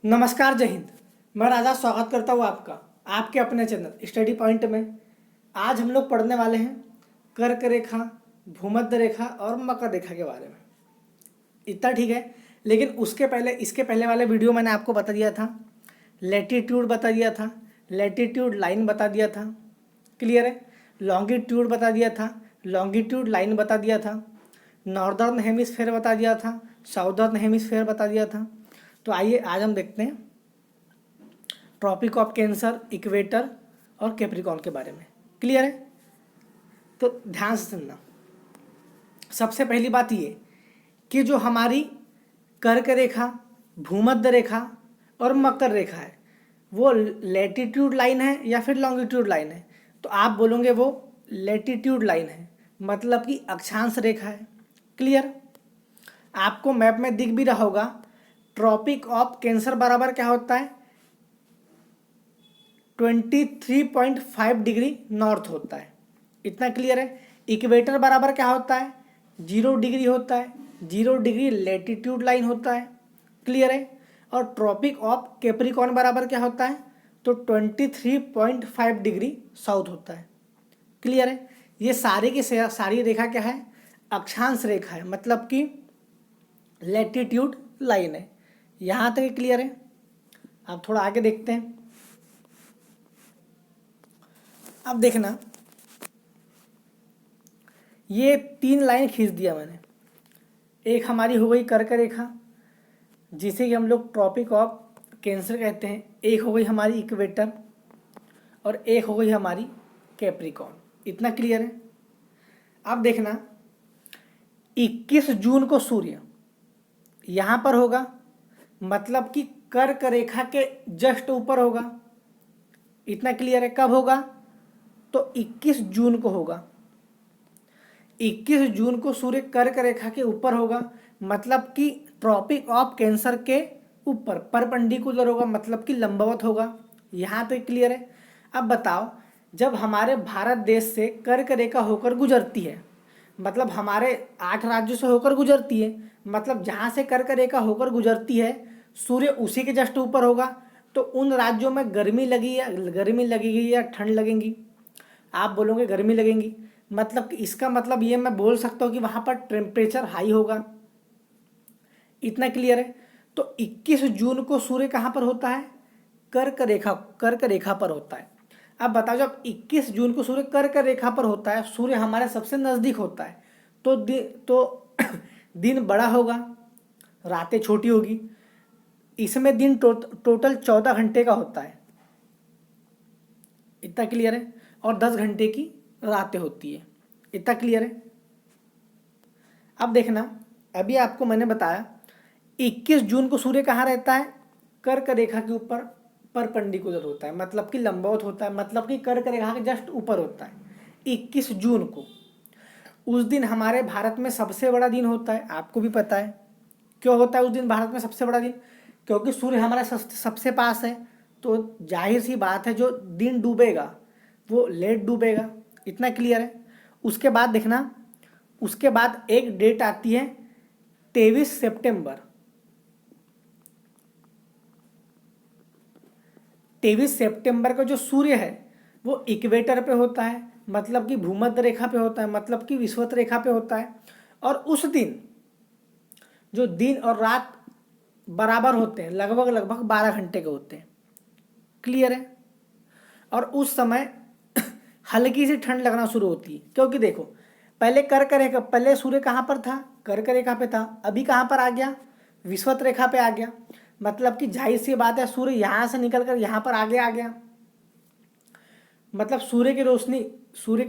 नमस्कार, जय हिंद। मैं राजा स्वागत करता हूँ आपका आपके अपने चैनल स्टडी पॉइंट में। आज हम लोग पढ़ने वाले हैं कर्क रेखा, भूमध्य रेखा और मकर रेखा के बारे में। इतना ठीक है, लेकिन इसके पहले वाले वीडियो मैंने आपको बता दिया था, लैटिट्यूड बता दिया था, लैटिट्यूड लाइन बता दिया था। क्लियर है? लॉन्गिट्यूड बता दिया था, लॉन्गिट्यूड लाइन बता दिया था, नॉर्दर्न हेमिस्फेयर बता दिया था, साउदर्न हेमिस्फेयर बता दिया था। तो आइए आज हम देखते हैं ट्रॉपिक ऑफ कैंसर, इक्वेटर और कैप्रिकॉर्न के बारे में। क्लियर है? तो ध्यान से सुनना। सबसे पहली बात ये कि जो हमारी कर्क रेखा, भूमध्य रेखा और मकर रेखा है वो लैटिट्यूड लाइन है या फिर लॉन्गिट्यूड लाइन है। तो आप बोलोगे वो लैटिट्यूड लाइन है, मतलब कि अक्षांश रेखा है। क्लियर? आपको मैप में दिख भी रहा होगा, ट्रॉपिक ऑफ कैंसर बराबर क्या होता है, 23.5 डिग्री नॉर्थ होता है। इतना क्लियर है? इक्वेटर बराबर क्या होता है, 0 डिग्री होता है, 0 डिग्री लैटिट्यूड लाइन होता है। क्लियर है? और ट्रॉपिक ऑफ कैप्रिकॉर्न बराबर क्या होता है, तो 23.5 डिग्री साउथ होता है। क्लियर है? ये सारी की सारी रेखा क्या है, अक्षांश रेखा है, मतलब कि लैटिट्यूड लाइन है। यहाँ तक क्लियर है? अब थोड़ा आगे देखते हैं। अब देखना, ये 3 लाइन खींच दिया मैंने। एक हमारी हो गई कर्क रेखा, जिसे कि हम लोग ट्रॉपिक ऑफ कैंसर कहते हैं। एक हो गई हमारी इक्वेटर और एक हो गई हमारी कैप्रिकॉर्न। इतना क्लियर है? अब देखना, 21 जून को सूर्य यहाँ पर होगा, मतलब कि कर्क रेखा के जस्ट ऊपर होगा। इतना क्लियर है? कब होगा, तो 21 जून को होगा। 21 जून को सूर्य कर्क रेखा के ऊपर होगा, मतलब कि ट्रॉपिक ऑफ कैंसर के ऊपर परपेंडिकुलर होगा, मतलब कि लंबवत होगा। यहाँ तक क्लियर है? अब बताओ, जब हमारे भारत देश से कर्क रेखा होकर गुजरती है, मतलब हमारे 8 राज्यों से होकर गुजरती है, मतलब जहाँ से कर्क रेखा होकर गुजरती है सूर्य उसी के जस्ट ऊपर होगा, तो उन राज्यों में गर्मी लगेगी या ठंड लगेगी? आप बोलोगे गर्मी लगेगी, मतलब कि इसका मतलब ये मैं बोल सकता हूँ कि वहाँ पर टेम्परेचर हाई होगा। इतना क्लियर है? तो 21 जून को सूर्य कहाँ पर होता है, कर्क रेखा पर होता है। अब बताओ, जब 21 जून को सूर्य कर्क रेखा पर होता है, सूर्य हमारे सबसे नज़दीक होता है, तो दिन बड़ा होगा, रातें छोटी होगी। इसमें दिन टोटल 14 घंटे का होता है। इतना क्लियर है? और 10 घंटे की रातें होती है। इतना क्लियर है? अब देखना, अभी आपको मैंने बताया 21 जून को सूर्य कहाँ रहता है, कर्क रेखा के ऊपर परपेंडिकुलर होता है, मतलब कि लंबवत होता है, मतलब कि कर्क रेखा के जस्ट ऊपर होता है 21 जून को। उस दिन हमारे भारत में सबसे बड़ा दिन होता है, आपको भी पता है। क्यों होता है उस दिन भारत में सबसे बड़ा दिन? क्योंकि सूर्य हमारे सबसे पास है, तो जाहिर सी बात है जो दिन डूबेगा वो लेट डूबेगा। इतना क्लियर है? उसके बाद देखना, उसके बाद एक डेट आती है 23 सितंबर। 23 सितंबर का जो सूर्य है वो इक्वेटर पे होता है, मतलब कि भूमध्य रेखा पे होता है, मतलब कि विषुवत रेखा पे होता है। और उस दिन जो दिन और रात बराबर होते हैं, लगभग 12 घंटे के होते हैं। क्लियर है? और उस समय हल्की सी ठंड लगना शुरू होती है, क्योंकि देखो पहले सूर्य कहाँ पर था, कर्क रेखा पे था, अभी कहाँ पर आ गया, विषुवत रेखा पे आ गया। मतलब कि जाहिर सी बात है सूर्य यहाँ से निकल कर यहाँ पर आगे आ गया, मतलब सूर्य की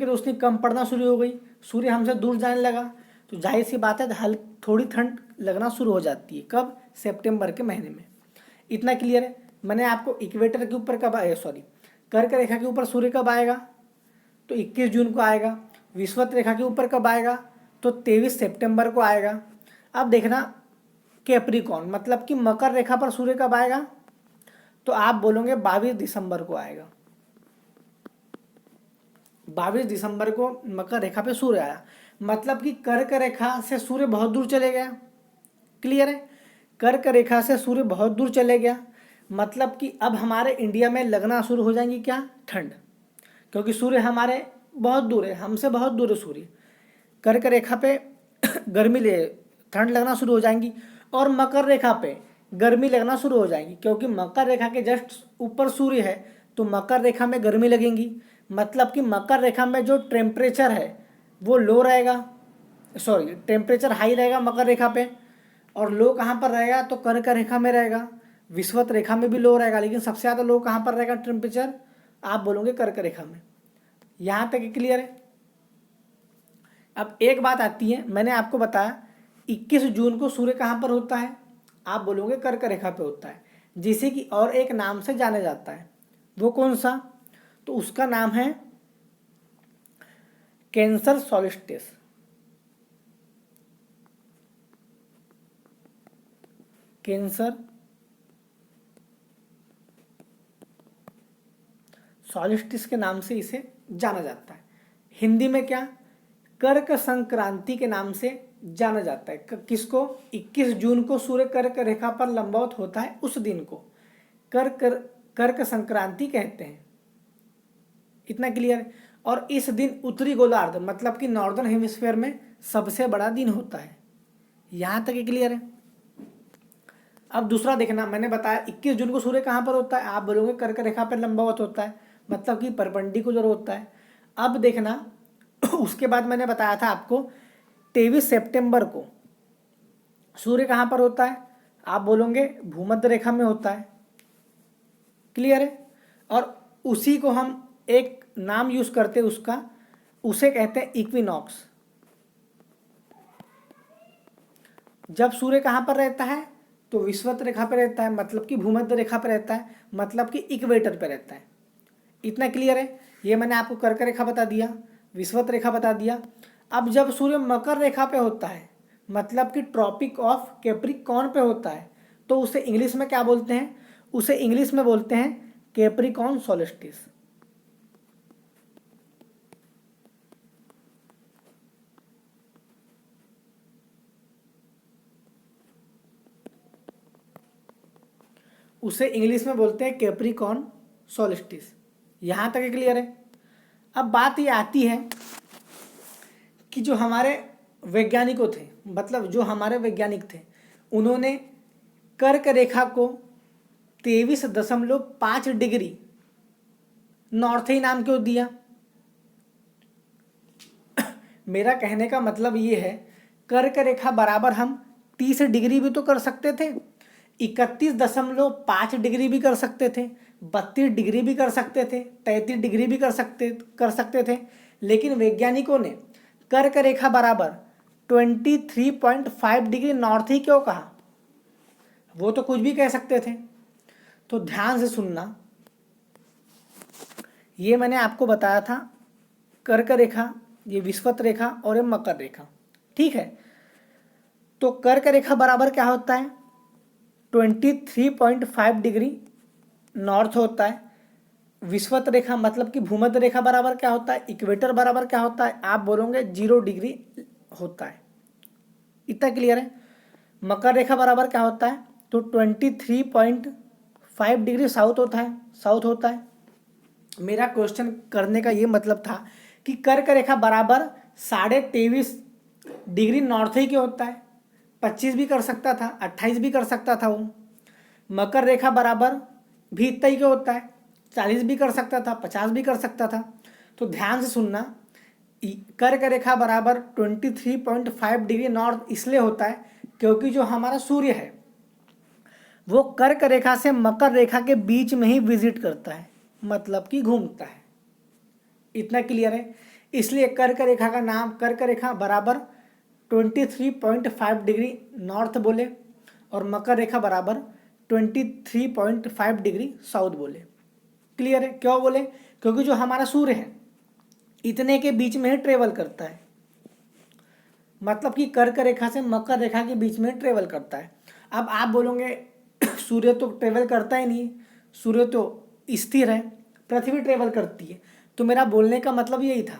रोशनी कम पड़ना शुरू हो गई, सूर्य हमसे दूर जाने लगा, तो जाहिर सी बात है थोड़ी ठंड लगना शुरू हो जाती है। कब? सितंबर के महीने में। इतना क्लियर है? मैंने आपको इक्वेटर के ऊपर कर्क रेखा के ऊपर सूर्य कब आएगा, तो 21 जून को आएगा। विषुवत रेखा के ऊपर कब आएगा, तो 23 सितंबर को आएगा। अब देखना, कैप्रिकॉर्न मतलब कि मकर रेखा पर सूर्य कब आएगा, तो आप बोलोगे 22 दिसंबर को आएगा। 22 दिसंबर को मकर रेखा पे सूर्य आया, मतलब कि कर्क रेखा से सूर्य बहुत दूर चले गया। क्लियर है? कर्क रेखा से सूर्य बहुत दूर चले गया, मतलब कि अब हमारे इंडिया में लगना शुरू हो जाएंगी क्या, ठंड, क्योंकि सूर्य हमारे बहुत दूर है, हमसे बहुत दूर है सूर्य। कर्क रेखा पे गर्मी ले ठंड लगना शुरू हो जाएंगी, और मकर रेखा पे गर्मी लगना शुरू हो जाएंगी, क्योंकि मकर रेखा के जस्ट ऊपर सूर्य है, तो मकर रेखा में गर्मी लगेंगी। मतलब कि मकर रेखा में जो टेम्परेचर है वो लो रहेगा, सॉरी टेम्परेचर हाई रहेगा मकर रेखा पे, और लो कहाँ पर रहेगा, तो कर्क रेखा में रहेगा। विषुवत रेखा में भी लो रहेगा, लेकिन सबसे ज़्यादा लो कहाँ पर रहेगा टेम्परेचर, आप बोलोगे कर्क रेखा में। यहाँ तक क्लियर है। अब एक बात आती है, मैंने आपको बताया 21 जून को सूर्य कहाँ पर होता है, आप बोलोगे कर्क रेखा पे होता है, जिसे कि और एक नाम से जाना जाता है। वो कौन सा, तो उसका नाम है कैंसर सॉल्स्टिस। कैंसर सॉल्स्टिस के नाम से इसे जाना जाता है। हिंदी में क्या, कर्क संक्रांति के नाम से जाना जाता है। किसको, 21 जून को सूर्य कर्क रेखा पर लंबवत होता है, उस दिन को कर्क संक्रांति कहते हैं। इतना क्लियर है। और इस दिन उत्तरी गोलार्ध मतलब कि नॉर्दर्न हेमिस्फीयर में सबसे बड़ा दिन होता है। यहाँ तक क्लियर है। अब दूसरा देखना, मैंने बताया 21 जून को सूर्य कहाँ पर होता है, आप बोलोगे कर्क रेखा पर लंबवत होता है, मतलब कि परपेंडिकुलर होता है। अब देखना उसके बाद मैंने बताया था आपको 23 सितंबर को सूर्य कहाँ पर होता है, आप बोलोगे भूमध्य रेखा में होता है। क्लियर है। और उसी को हम एक नाम यूज करते हैं उसका, उसे कहते हैं इक्विनॉक्स। जब सूर्य कहाँ पर रहता है, तो विषुवत रेखा पर रहता है, मतलब कि भूमध्य रेखा पर रहता है, मतलब कि इक्वेटर पर रहता है। इतना क्लियर है। ये मैंने आपको कर्क रेखा बता दिया, विषुवत रेखा बता दिया। अब जब सूर्य मकर रेखा पे होता है, मतलब कि ट्रॉपिक ऑफ कैप्रिकॉर्न पे होता है, तो उसे इंग्लिश में क्या बोलते हैं, उसे इंग्लिश में बोलते हैं कैप्रिकॉर्न सॉल्स्टिस। उसे इंग्लिश में बोलते हैं कैप्रिकॉर्न सॉल्स्टिस। यहाँ तक क्लियर है। अब बात ये आती है कि जो हमारे वैज्ञानिकों थे, मतलब जो हमारे वैज्ञानिक थे, उन्होंने कर्क रेखा को 23.5 डिग्री नॉर्थी नाम क्यों दिया। मेरा कहने का मतलब ये है, कर्क रेखा बराबर हम 30 डिग्री भी तो कर सकते थे, 31.5 डिग्री भी कर सकते थे, 32 डिग्री भी कर सकते थे, 33 डिग्री भी कर सकते थे, लेकिन वैज्ञानिकों ने कर्क रेखा बराबर 23.5 डिग्री नॉर्थ ही क्यों कहा। वो तो कुछ भी कह सकते थे। तो ध्यान से सुनना, ये मैंने आपको बताया था कर्क रेखा, ये विषुवत रेखा और ये मकर रेखा। ठीक है। तो कर्क रेखा बराबर क्या होता है, 23.5 डिग्री नॉर्थ होता है। विषुवत रेखा मतलब कि भूमध्य रेखा बराबर क्या होता है, इक्वेटर बराबर क्या होता है, आप बोलोगे 0 डिग्री होता है। इतना क्लियर है। मकर रेखा बराबर क्या होता है, तो 23.5 डिग्री साउथ होता है, साउथ होता है। मेरा क्वेश्चन करने का ये मतलब था कि कर्क रेखा बराबर 23.5 डिग्री नॉर्थ ही क्यों होता है, 25 भी कर सकता था, 28 भी कर सकता था वो। मकर रेखा बराबर भी इतना ही क्यों होता है, 40 भी कर सकता था, 50 भी कर सकता था। तो ध्यान से सुनना, कर्क रेखा बराबर 23.5 डिग्री नॉर्थ इसलिए होता है क्योंकि जो हमारा सूर्य है वो कर्क रेखा से मकर रेखा के बीच में ही विजिट करता है, मतलब कि घूमता है। इतना क्लियर है। इसलिए कर्क रेखा का नाम, कर्क रेखा बराबर 23.5 डिग्री नॉर्थ बोले, और मकर रेखा बराबर 23.5 डिग्री साउथ बोले। क्लियर है। क्यों बोले, क्योंकि जो हमारा सूर्य है इतने के बीच में ही ट्रेवल करता है, मतलब कि कर्क रेखा से मकर रेखा के बीच में ट्रेवल करता है। अब आप बोलोगे सूर्य तो ट्रेवल करता ही नहीं, सूर्य तो स्थिर है, पृथ्वी ट्रेवल करती है। तो मेरा बोलने का मतलब यही था,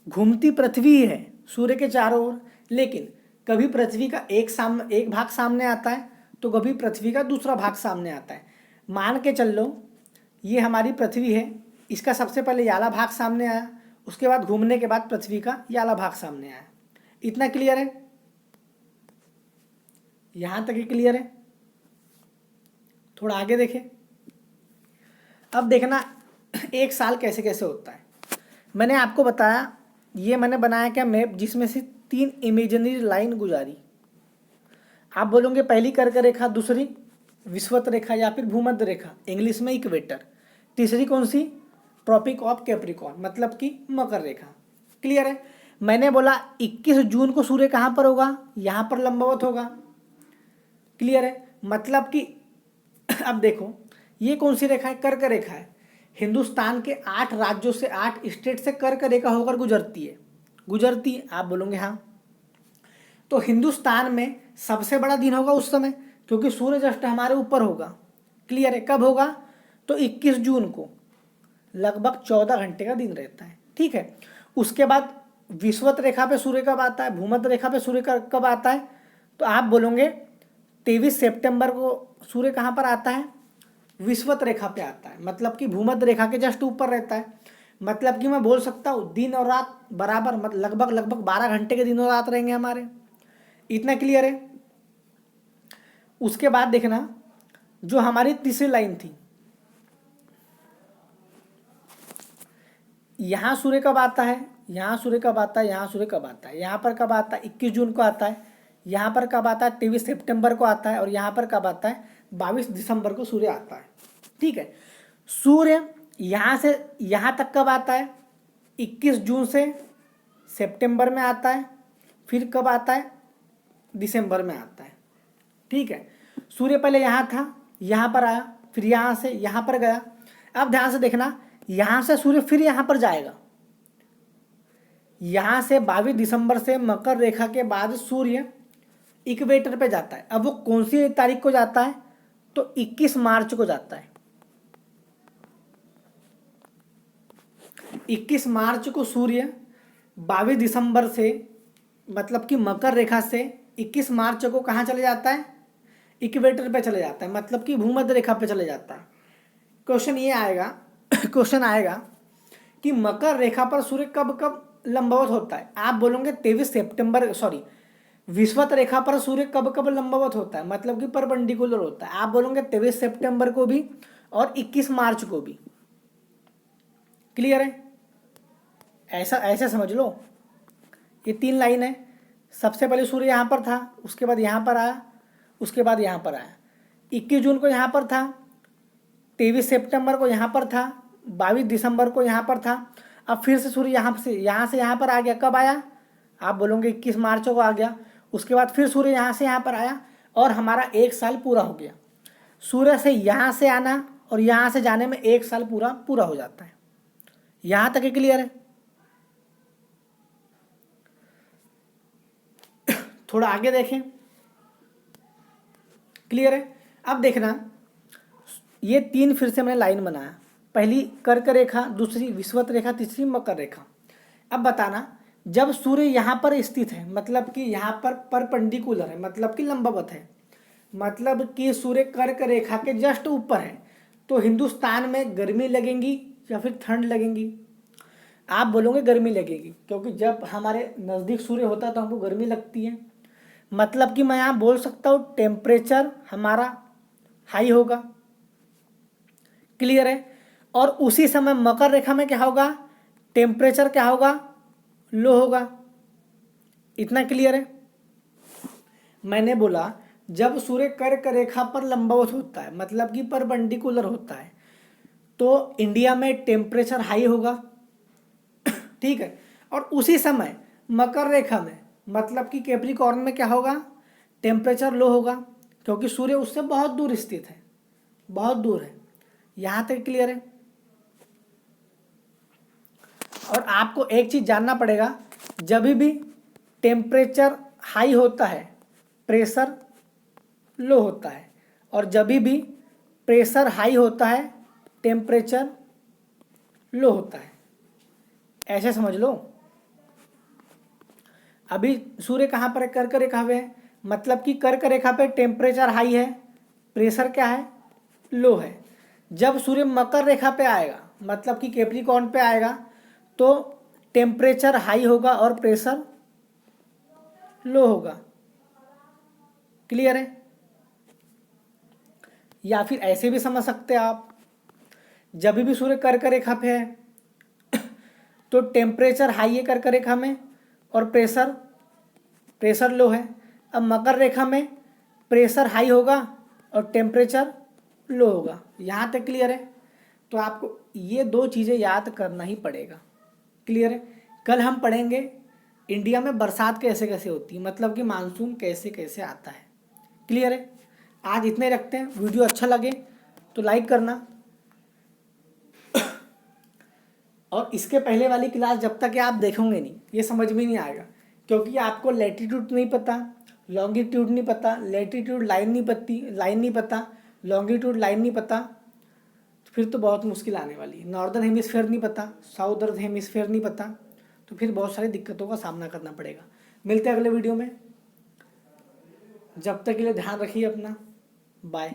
घूमती पृथ्वी ही है सूर्य के चारों ओर, लेकिन कभी पृथ्वी का एक भाग सामने आता है तो कभी पृथ्वी का दूसरा भाग सामने आता है। मान के चल लो ये हमारी पृथ्वी है, इसका सबसे पहले याला भाग सामने आया, उसके बाद घूमने के बाद पृथ्वी का याला भाग सामने आया। इतना क्लियर है? यहाँ तक ही क्लियर है? थोड़ा आगे देखें। अब देखना एक साल कैसे कैसे होता है। मैंने आपको बताया, ये मैंने बनाया क्या मैप, जिसमें से 3 इमेजिनरी लाइन गुजारी। आप बोलोगे पहली कर्क रेखा, दूसरी विषुवत रेखा या फिर भूमध्य रेखा, इंग्लिश में इक्वेटर, तीसरी कौन सी, ट्रॉपिक ऑफ कैप्रिकॉर्न मतलब कि मकर रेखा। क्लियर है? मैंने बोला 21 जून को सूर्य कहाँ पर होगा, यहाँ पर लंबवत होगा। क्लियर है? मतलब कि अब देखो ये कौन सी रेखा है, कर्क रेखा है। हिंदुस्तान के 8 राज्यों से 8 स्टेट से कर्क रेखा होकर गुजरती है। आप बोलोगे हाँ। तो हिंदुस्तान में सबसे बड़ा दिन होगा उस समय, क्योंकि सूर्य जस्ट हमारे ऊपर होगा। क्लियर है? कब होगा? तो 21 जून को लगभग 14 घंटे का दिन रहता है। ठीक है। उसके बाद विषुवत रेखा पे सूर्य कब आता है, भूमध्य रेखा पे सूर्य कब आता है, तो आप बोलोगे 23 सितंबर को सूर्य कहाँ पर आता है, विषुवत रेखा पे आता है, मतलब कि भूमध्य रेखा के जस्ट ऊपर रहता है। मतलब कि मैं बोल सकता हूँ दिन और रात बराबर, मतलब लगभग 12 घंटे के दिन और रात रहेंगे हमारे। इतना क्लियर है? उसके बाद देखना जो हमारी तीसरी लाइन थी, यहाँ सूर्य कब आता है, यहाँ सूर्य कब आता है, यहाँ सूर्य कब आता है, यहाँ पर कब आता है, 21 जून को आता है, यहाँ पर कब आता है, 23 सितंबर को आता है, और यहाँ पर कब आता है, 22 दिसंबर को सूर्य आता है। ठीक है। सूर्य यहाँ से यहाँ तक कब आता है, 21 जून से सितंबर में आता है, फिर कब आता है, दिसंबर में आता है। ठीक है। सूर्य पहले यहाँ था, यहाँ पर आया, फिर यहाँ से यहाँ पर गया। अब ध्यान से देखना, यहाँ से सूर्य फिर यहाँ पर जाएगा। यहाँ से 22 दिसंबर से मकर रेखा के बाद सूर्य इक्वेटर पे जाता है। अब वो कौन सी तारीख को जाता है, तो 21 मार्च को जाता है। 21 मार्च को सूर्य 22 दिसंबर से, मतलब कि मकर रेखा से 21 मार्च को कहाँ चले जाता है, इक्वेटर पे चले जाता है, मतलब कि भूमध्य रेखा पे चले जाता है। क्वेश्चन ये आएगा क्वेश्चन आएगा कि मकर रेखा पर सूर्य कब कब लंबवत होता है। आप बोलोगे 23 सितंबर, सॉरी, विषुवत रेखा पर सूर्य कब कब लंबवत होता है, मतलब कि परपेंडिकुलर होता है। आप बोलोगे 23 सितंबर को भी और 21 मार्च को भी। क्लियर है? ऐसा ऐसे समझ लो, ये 3 लाइन है। सबसे पहले सूर्य यहाँ पर था, उसके बाद यहाँ पर आया, उसके बाद यहाँ पर आया। 21 जून को यहाँ पर था, 23 सितंबर को यहाँ पर था, 22 दिसंबर को यहाँ पर था। अब फिर से सूर्य यहाँ से यहाँ पर आ गया। कब आया? आप बोलोगे 21 मार्च को आ गया। उसके बाद फिर सूर्य यहाँ से यहाँ पर आया और हमारा 1 साल पूरा हो गया। सूर्य से यहाँ से आना और यहाँ से जाने में 1 साल पूरा हो जाता है। यहाँ तक क्लियर है? थोड़ा आगे देखें। क्लियर है? अब देखना, ये 3 फिर से मैंने लाइन बनाया। पहली कर्क रेखा, दूसरी विषुवत रेखा, तीसरी मकर रेखा। अब बताना, जब सूर्य यहाँ पर स्थित है, मतलब कि यहाँ पर परपेंडिकुलर है, मतलब कि लंबवत है, मतलब कि सूर्य कर्क रेखा के जस्ट ऊपर है, तो हिंदुस्तान में गर्मी लगेगी या फिर ठंड लगेगी? आप बोलोगे गर्मी लगेगी, क्योंकि जब हमारे नज़दीक सूर्य होता है तो हमको गर्मी लगती है। मतलब कि मैं यहाँ बोल सकता हूँ टेम्परेचर हमारा हाई होगा। क्लियर है? और उसी समय मकर रेखा में क्या होगा, टेम्परेचर क्या होगा, लो होगा। इतना क्लियर है? मैंने बोला जब सूर्य कर्क रेखा पर लंबवत होता है, मतलब कि परपेंडिकुलर होता है, तो इंडिया में टेम्परेचर हाई होगा। ठीक है। और उसी समय मकर रेखा में, मतलब कि कैप्रिकॉर्न में क्या होगा, टेम्परेचर लो होगा, क्योंकि सूर्य उससे बहुत दूर स्थित है, बहुत दूर है। यहाँ तक क्लियर है? और आपको एक चीज़ जानना पड़ेगा, जब भी टेम्परेचर हाई होता है प्रेशर लो होता है, और जब भी प्रेशर हाई होता है टेम्परेचर लो होता है। ऐसे समझ लो। अभी सूर्य कहाँ पर है, कर्क रेखा में है, मतलब कि कर्क रेखा पे टेम्परेचर हाई है, प्रेशर क्या है, लो है। जब सूर्य मकर रेखा पे आएगा मतलब कि कैप्रिकॉर्न पे आएगा तो टेम्परेचर हाई होगा और प्रेशर लो होगा। क्लियर है? या फिर ऐसे भी समझ सकते हैं आप, जब भी सूर्य कर्क रेखा पे है तो टेम्परेचर हाई है कर्क रेखा में और प्रेशर लो है। अब मकर रेखा में प्रेशर हाई होगा और टेम्परेचर लो होगा। यहाँ तक क्लियर है? तो आपको ये दो चीज़ें याद करना ही पड़ेगा। क्लियर है? कल हम पढ़ेंगे इंडिया में बरसात कैसे कैसे होती है, मतलब कि मानसून कैसे कैसे आता है। क्लियर है? आज इतने रखते हैं। वीडियो अच्छा लगे तो लाइक करना, और इसके पहले वाली क्लास जब तक आप देखोगे नहीं ये समझ में नहीं आएगा, क्योंकि आपको लैटिट्यूड नहीं पता, लॉन्गिट्यूड नहीं पता, लैटिट्यूड लाइन नहीं पता, लॉन्गिट्यूड लाइन नहीं पता, तो फिर तो बहुत मुश्किल आने वाली है। नॉर्दर्न हेमिस्फेयर नहीं पता, साउदर्न हेमिस्फेयर नहीं पता, तो फिर बहुत सारी दिक्कतों का सामना करना पड़ेगा। मिलते हैं अगले वीडियो में, जब तक के लिए ध्यान रखिए अपना। बाय।